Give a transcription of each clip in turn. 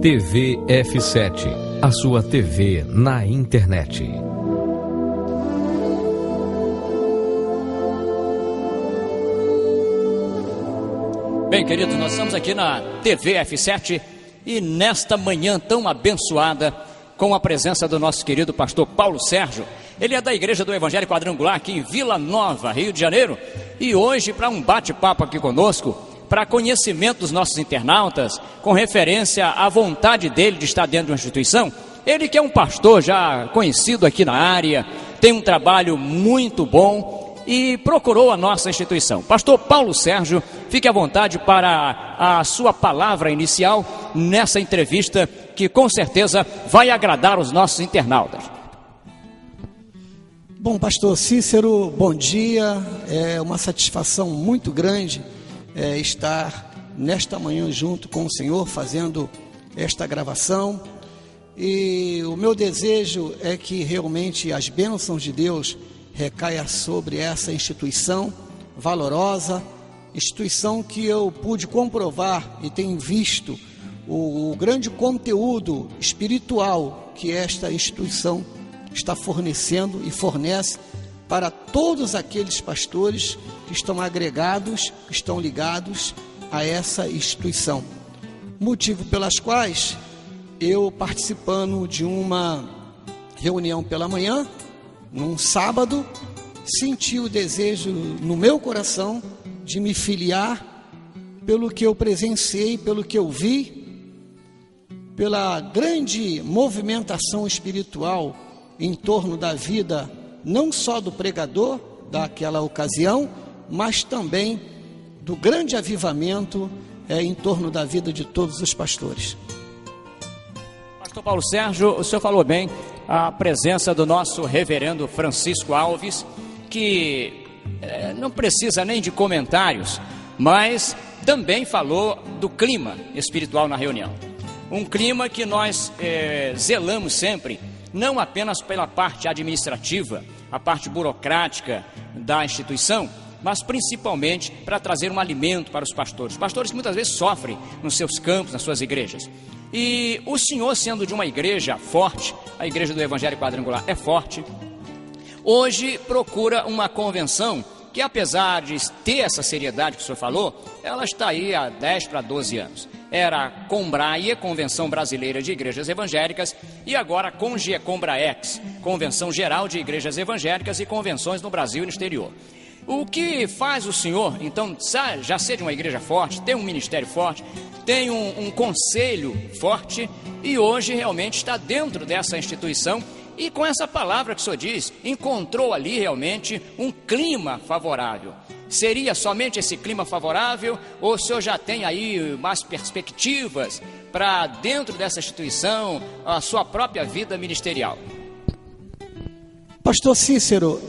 TV F7, a sua TV na internet. Bem, queridos, nós estamos aqui na TV F7 e nesta manhã tão abençoada, com a presença do nosso querido pastor Paulo Sérgio. Ele é da Igreja do Evangelho Quadrangular, aqui em Vila Nova, Rio de Janeiro. E hoje, para um bate-papo aqui conosco, para conhecimento dos nossos internautas, com referência à vontade dele de estar dentro de uma instituição, ele que é um pastor já conhecido aqui na área, tem um trabalho muito bom e procurou a nossa instituição. Pastor Paulo Sérgio, fique à vontade para a sua palavra inicial nessa entrevista que com certeza vai agradar os nossos internautas. Bom, pastor Cícero, bom dia. É uma satisfação muito grande estar nesta manhã junto com o Senhor fazendo esta gravação. E o meu desejo é que realmente as bênçãos de Deus recaia sobre essa instituição valorosa, instituição que eu pude comprovar e tenho visto o grande conteúdo espiritual que esta instituição está fornecendo e fornece para todos aqueles pastores que estão agregados, que estão ligados a essa instituição. Motivo pelas quais eu, participando de uma reunião pela manhã, num sábado, senti o desejo no meu coração de me filiar pelo que eu presenciei, pelo que eu vi, pela grande movimentação espiritual em torno da vida, não só do pregador daquela ocasião, mas também do grande avivamento em torno da vida de todos os pastores. Pastor Paulo Sérgio, o senhor falou bem, a presença do nosso reverendo Francisco Alves, que não precisa nem de comentários, mas também falou do clima espiritual na reunião. Um clima que nós zelamos sempre, não apenas pela parte administrativa, a parte burocrática da instituição, mas principalmente para trazer um alimento para os pastores. Pastores que muitas vezes sofrem nos seus campos, nas suas igrejas. E o senhor, sendo de uma igreja forte, a Igreja do Evangelho Quadrangular é forte, hoje procura uma convenção que, apesar de ter essa seriedade que o senhor falou, ela está aí há 10 para 12 anos. Era a Combraie, Convenção Brasileira de Igrejas Evangélicas, e agora a Combraex, Convenção Geral de Igrejas Evangélicas e Convenções no Brasil e no exterior. O que faz o senhor, então, já ser de uma igreja forte, ter um ministério forte, tem um conselho forte, e hoje realmente está dentro dessa instituição, e com essa palavra que o senhor diz, encontrou ali realmente um clima favorável. Seria somente esse clima favorável, ou o senhor já tem aí mais perspectivas para dentro dessa instituição, a sua própria vida ministerial? Pastor Cícero,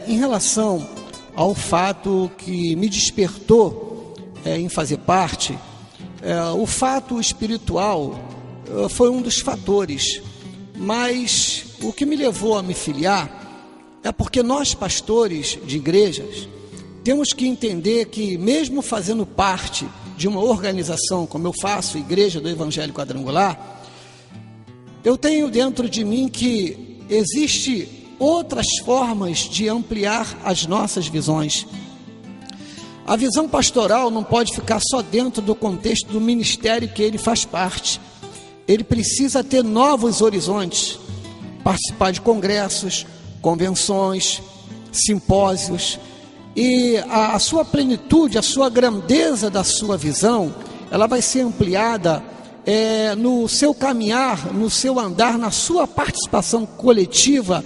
em relação ao fato que me despertou em fazer parte, o fato espiritual foi um dos fatores, mas o que me levou a me filiar é porque nós, pastores de igrejas, temos que entender que, mesmo fazendo parte de uma organização, como eu faço, Igreja do Evangelho Quadrangular, eu tenho dentro de mim que existe outras formas de ampliar as nossas visões. A visão pastoral não pode ficar só dentro do contexto do ministério que ele faz parte. Ele precisa ter novos horizontes, participar de congressos, convenções, simpósios, e a sua plenitude, a sua grandeza da sua visão, ela vai ser ampliada no seu caminhar, no seu andar, na sua participação coletiva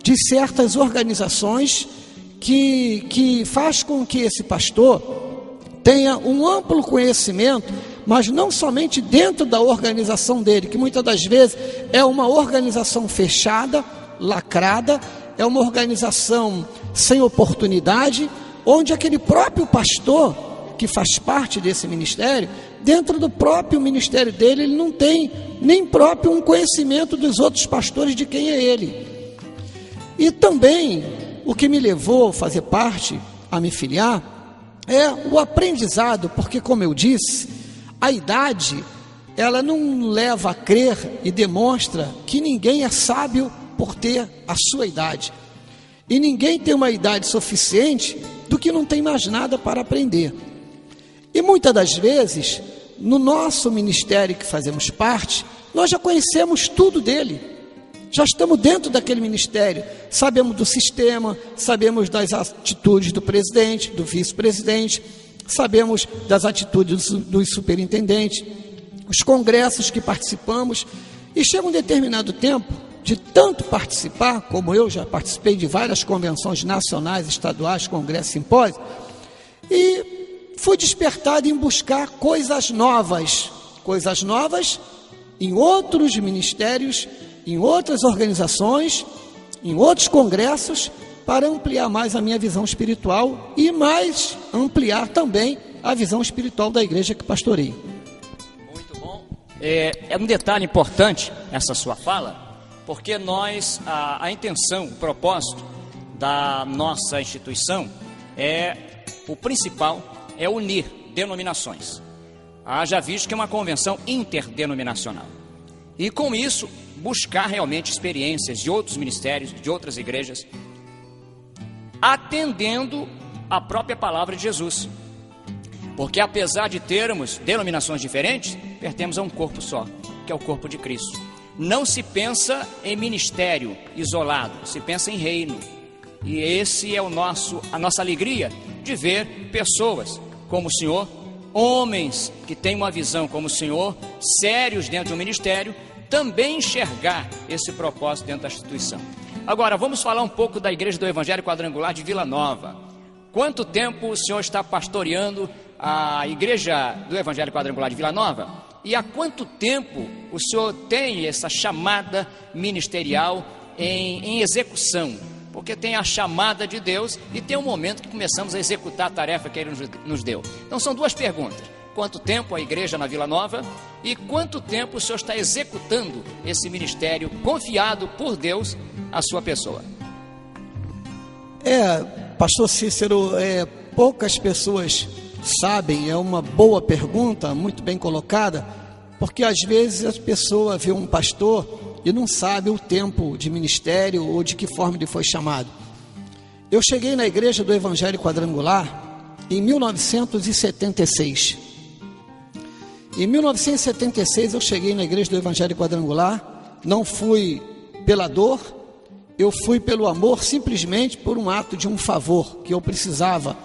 de certas organizações que faz com que esse pastor tenha um amplo conhecimento, mas não somente dentro da organização dele, que muitas das vezes é uma organização fechada, lacrada, é uma organização sem oportunidade, onde aquele próprio pastor que faz parte desse ministério, dentro do próprio ministério dele, ele não tem nem próprio um conhecimento dos outros pastores de quem é ele. E também o que me levou a fazer parte, a me filiar, é o aprendizado, porque, como eu disse, a idade ela não leva a crer e demonstra que ninguém é sábio por ter a sua idade. E ninguém tem uma idade suficiente do que não tem mais nada para aprender. E muitas das vezes, no nosso ministério que fazemos parte, nós já conhecemos tudo dele. Já estamos dentro daquele ministério, sabemos do sistema, sabemos das atitudes do presidente, do vice-presidente, sabemos das atitudes dos superintendentes, os congressos que participamos, e chega um determinado tempo, de tanto participar, como eu já participei de várias convenções nacionais, estaduais, congressos, simpósios, e fui despertado em buscar coisas novas em outros ministérios, em outras organizações, em outros congressos, para ampliar mais a minha visão espiritual e mais ampliar também a visão espiritual da igreja que pastoreio. Muito bom. É um detalhe importante essa sua fala, porque nós, a intenção, o propósito da nossa instituição o principal é unir denominações. Haja visto que é uma convenção interdenominacional. E com isso, buscar realmente experiências de outros ministérios, de outras igrejas, atendendo a própria palavra de Jesus. Porque apesar de termos denominações diferentes, pertencemos a um corpo só, que é o corpo de Cristo. Não se pensa em ministério isolado, se pensa em reino. E esse é a nossa alegria de ver pessoas como o Senhor, homens que têm uma visão como o Senhor, sérios dentro do ministério, também enxergar esse propósito dentro da instituição. Agora, vamos falar um pouco da Igreja do Evangelho Quadrangular de Vila Nova. Quanto tempo o senhor está pastoreando a Igreja do Evangelho Quadrangular de Vila Nova? E há quanto tempo o senhor tem essa chamada ministerial em execução? Porque tem a chamada de Deus e tem um momento que começamos a executar a tarefa que Ele nos deu. Então são duas perguntas: quanto tempo a igreja na Vila Nova e quanto tempo o senhor está executando esse ministério confiado por Deus à sua pessoa? Pastor Cícero, poucas pessoas sabem, é uma boa pergunta, muito bem colocada, porque às vezes a pessoa vê um pastor e não sabe o tempo de ministério ou de que forma ele foi chamado. Eu cheguei na Igreja do Evangelho Quadrangular em 1976. Em 1976 eu cheguei na Igreja do Evangelho Quadrangular, não fui pela dor, eu fui pelo amor, simplesmente por um ato de um favor, que eu precisava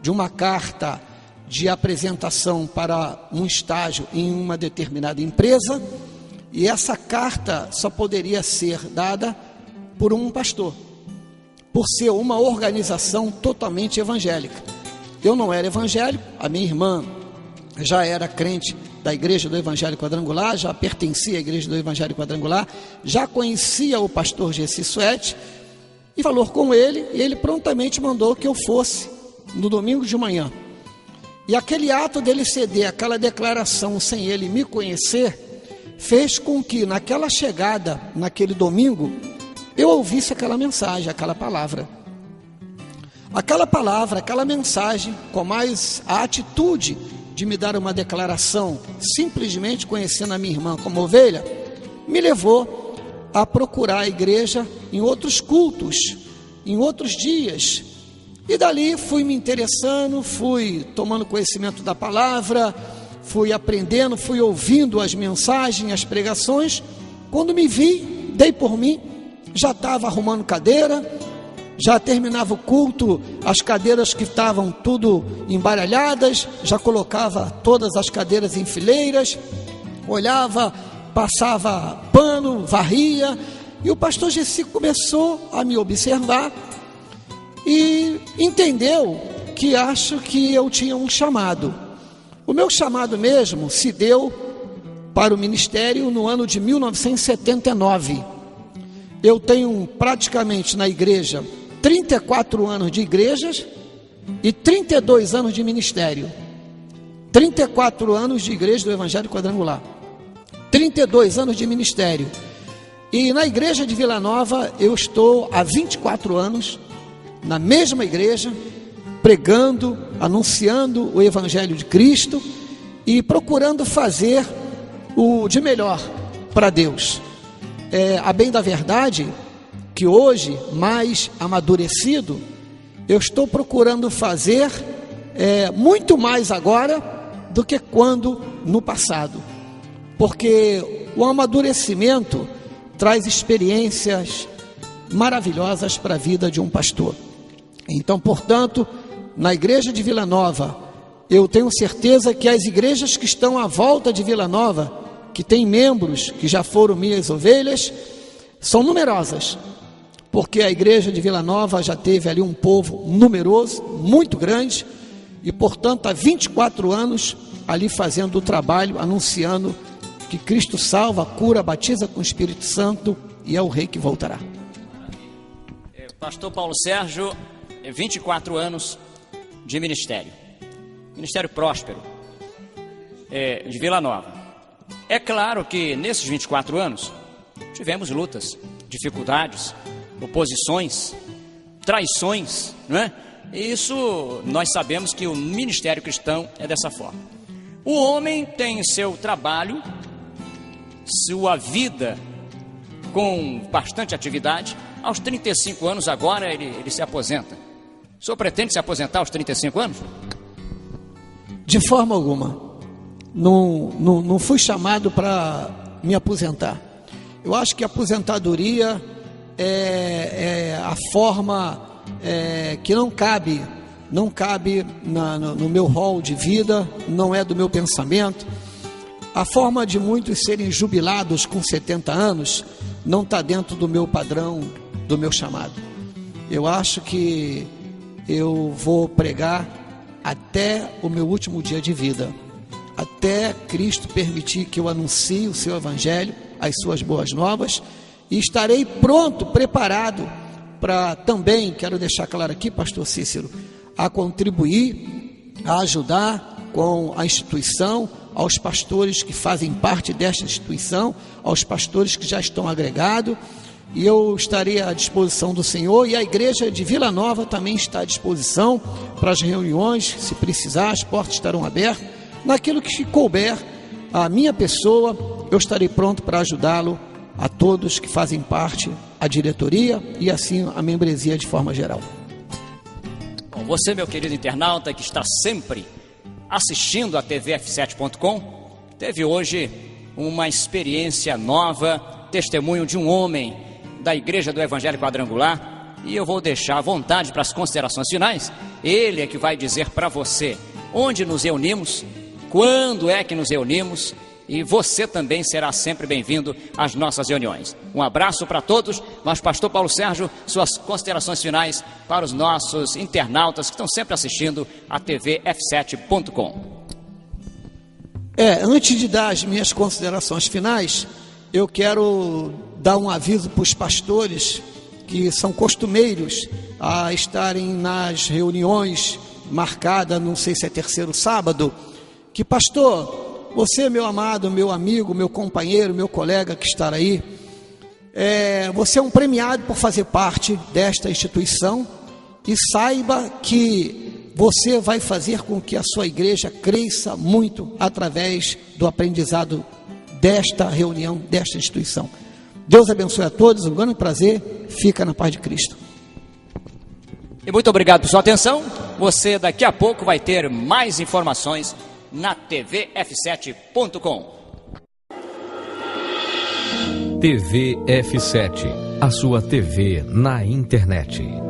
de uma carta de apresentação para um estágio em uma determinada empresa, e essa carta só poderia ser dada por um pastor, por ser uma organização totalmente evangélica. Eu não era evangélico, a minha irmã já era crente da Igreja do Evangelho Quadrangular, já pertencia à Igreja do Evangelho Quadrangular, já conhecia o pastor Gessi Suete, e falou com ele, e ele prontamente mandou que eu fosse no domingo de manhã. E aquele ato dele ceder, aquela declaração sem ele me conhecer, fez com que naquela chegada, naquele domingo, eu ouvisse aquela mensagem, aquela palavra, aquela mensagem, com mais a atitude de me dar uma declaração, simplesmente conhecendo a minha irmã como ovelha, me levou a procurar a igreja em outros cultos, em outros dias, e dali fui me interessando, fui tomando conhecimento da palavra, fui aprendendo, fui ouvindo as mensagens, as pregações. Quando me vi, dei por mim, já estava arrumando cadeira, já terminava o culto, as cadeiras que estavam tudo embaralhadas, já colocava todas as cadeiras em fileiras, olhava, passava pano, varria, e o pastor Gessi começou a me observar e entendeu que acho que eu tinha um chamado. O meu chamado mesmo se deu para o ministério no ano de 1979. Eu tenho praticamente na igreja 34 anos de igrejas e 32 anos de ministério. 34 anos de igreja do Evangelho Quadrangular, 32 anos de ministério. E na igreja de Vila Nova eu estou há 24 anos na mesma igreja, pregando, anunciando o Evangelho de Cristo e procurando fazer o de melhor para Deus. A bem da verdade, que hoje, mais amadurecido, eu estou procurando fazer muito mais agora do que quando no passado. Porque o amadurecimento traz experiências maravilhosas para a vida de um pastor. Então, portanto, na igreja de Vila Nova, eu tenho certeza que as igrejas que estão à volta de Vila Nova, que têm membros que já foram minhas ovelhas, são numerosas, porque a igreja de Vila Nova já teve ali um povo numeroso, muito grande, e portanto há 24 anos ali fazendo o trabalho, anunciando que Cristo salva, cura, batiza com o Espírito Santo e é o Rei que voltará. Pastor Paulo Sérgio, 24 anos de ministério próspero, de Vila Nova. É claro que nesses 24 anos tivemos lutas, dificuldades, oposições, traições, não é? Isso nós sabemos que o ministério cristão é dessa forma. O homem tem seu trabalho, sua vida com bastante atividade. Aos 35 anos agora ele se aposenta. O senhor pretende se aposentar aos 35 anos? De forma alguma. Não fui chamado para me aposentar. Eu acho que a aposentadoria é a forma que não cabe no meu rol de vida, não é do meu pensamento. A forma de muitos serem jubilados com 70 anos não está dentro do meu padrão, do meu chamado. Eu acho que eu vou pregar até o meu último dia de vida, até Cristo permitir que eu anuncie o seu evangelho, as suas boas novas, e estarei pronto, preparado para também, quero deixar claro aqui, pastor Cícero, a contribuir, a ajudar com a instituição, aos pastores que fazem parte desta instituição, aos pastores que já estão agregados, e eu estarei à disposição do Senhor, e a igreja de Vila Nova também está à disposição para as reuniões, se precisar, as portas estarão abertas. Naquilo que couber a minha pessoa, eu estarei pronto para ajudá-lo, a todos que fazem parte, a diretoria e assim a membresia de forma geral. Bom, você, meu querido internauta, que está sempre assistindo a tvf7.com, teve hoje uma experiência nova, testemunho de um homem da Igreja do Evangelho Quadrangular, e eu vou deixar à vontade para as considerações finais. Ele é que vai dizer para você onde nos reunimos, quando é que nos reunimos, e você também será sempre bem-vindo às nossas reuniões. Um abraço para todos, mas pastor Paulo Sérgio, suas considerações finais para os nossos internautas que estão sempre assistindo a tvf7.com. Antes de dar as minhas considerações finais, eu quero dar um aviso para os pastores que são costumeiros a estarem nas reuniões marcadas, não sei se é terceiro sábado, que pastor, você, meu amado, meu amigo, meu companheiro, meu colega que está aí, você é um premiado por fazer parte desta instituição, e saiba que você vai fazer com que a sua igreja cresça muito através do aprendizado desta reunião, desta instituição. Deus abençoe a todos, um grande prazer, fica na paz de Cristo. E muito obrigado por sua atenção. Você daqui a pouco vai ter mais informações na tvf7.com. TV F7, a sua TV na internet.